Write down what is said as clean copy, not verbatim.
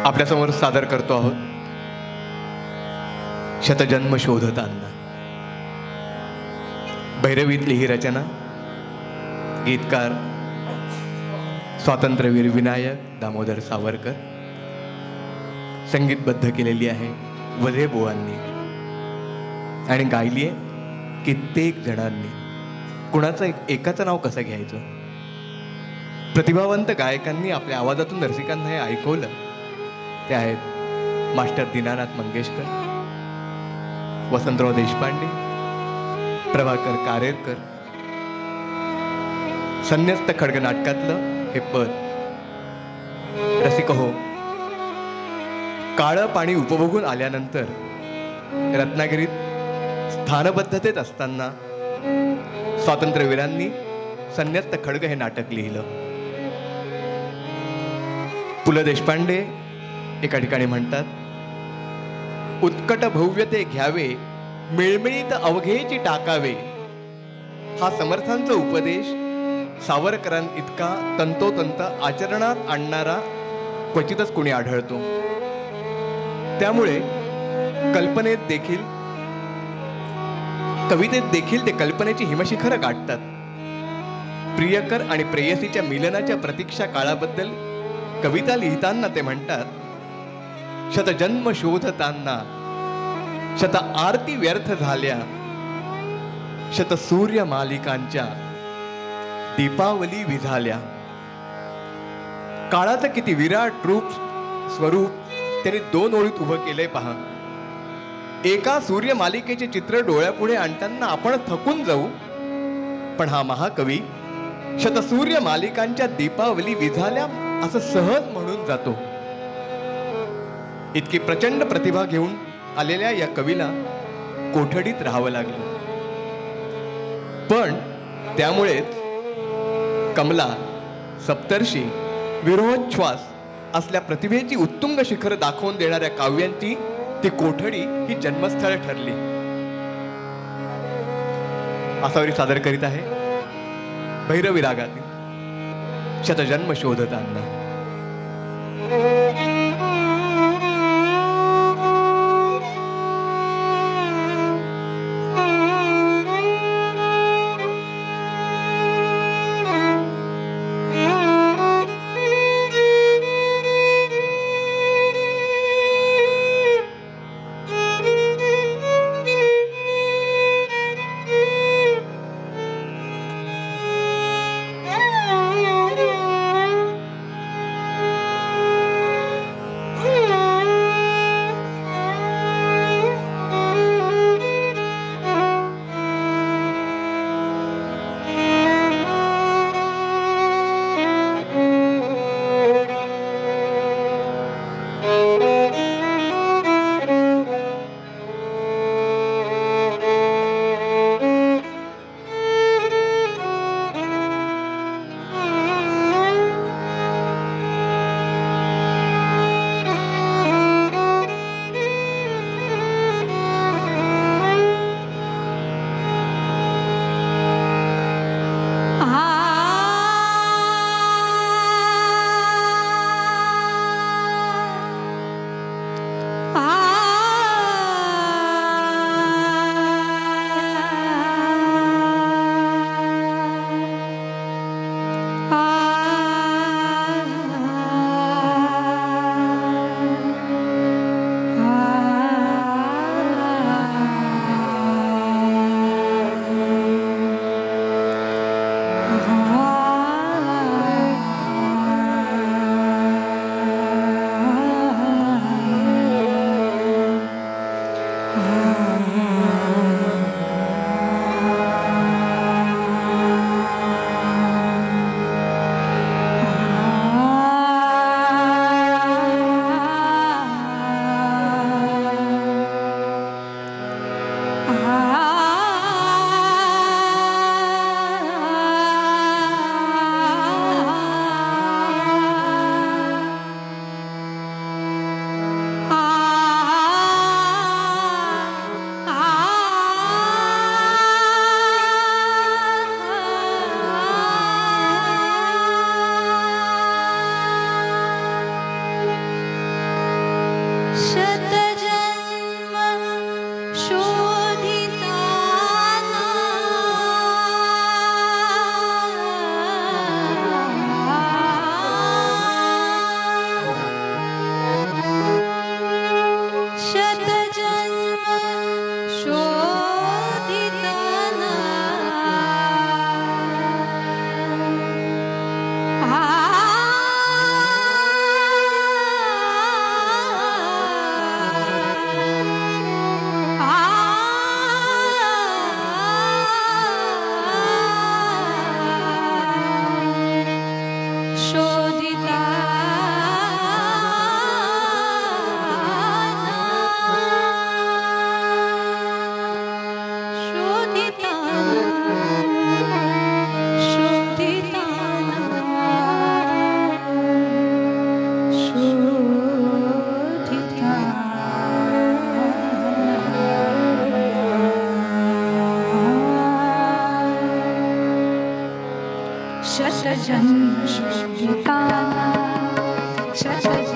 आपल्यासमोर सादर करतो आहोत शतजन्म शोधताना. भैरवीतली ही रचना गीतकार स्वातंत्र्यवीर विनायक दामोदर सावरकर, संगीतबद्ध केलेली आहे वझे बुवांनी आणि गायली आहे कित्येक जणांनी. कुणाचं एकाचं नाव कसं घ्यायचं? प्रतिभावंत गायकांनी आपल्या आवाजातून रसिकांना हे ऐकवलं. ते आहेत मास्टर दीनानाथ मंगेशकर, वसंतराव देशपांडे, प्रभाकर कारेरकर. संन्यस्त खड्ग नाटकातलं हे पद. रसिक हो, काळं पाणी उपभोगून आल्यानंतर रत्नागिरीत स्थानबद्धतेत असताना स्वातंत्र्यवीरांनी संन्यस्त खड्ग हे नाटक लिहिलं. पु ल देशपांडे एका ठिकाणी म्हणतात, उत्कट भव्य ते घ्यावे, मिळमिळीत अवघेची टाकावे. हा समर्थांचा उपदेश सावरकरांइतका तंतोतंत आचरणात आणणारा क्वचितच कोणी आढळतो. त्यामुळे कल्पनेत देखील, कवितेत देखील ते कल्पनेची हिमशिखरं गाठतात. प्रियकर आणि प्रेयसीच्या मिलनाच्या प्रतीक्षा काळाबद्दल कविता लिहिताना ते म्हणतात, शतजन्म शोधताना शत आरती व्यर्थ झाल्या, शत सूर्य मालिकांच्या दीपावली विझाल्या. काळाचं किती विराट रूप स्वरूप त्यांनी 2 ओळीत उभं केलंय पहा. एका सूर्य मालिकेचे चित्र डोळ्यापुढे आणताना आपण थकून जाऊ, पण हा महाकवी शतसूर्य मालिकांच्या दीपावली विझाल्या असं सहज म्हणून जातो. इतकी प्रचंड प्रतिभा घेऊन आलेल्या या कवीला कोठडीत राहावं लागलं. पण त्यामुळेच कमला, सप्तर्षी, विरोधश्वास असल्या प्रतिभेची उत्तुंग शिखर दाखवून देणाऱ्या काव्यांची ती कोठडी ही जन्मस्थळ ठरली. आसावरी सादर करीत आहे भैरवी रागातील शतजन्म शोधताना. शतजन्मशोभिता शतजन्म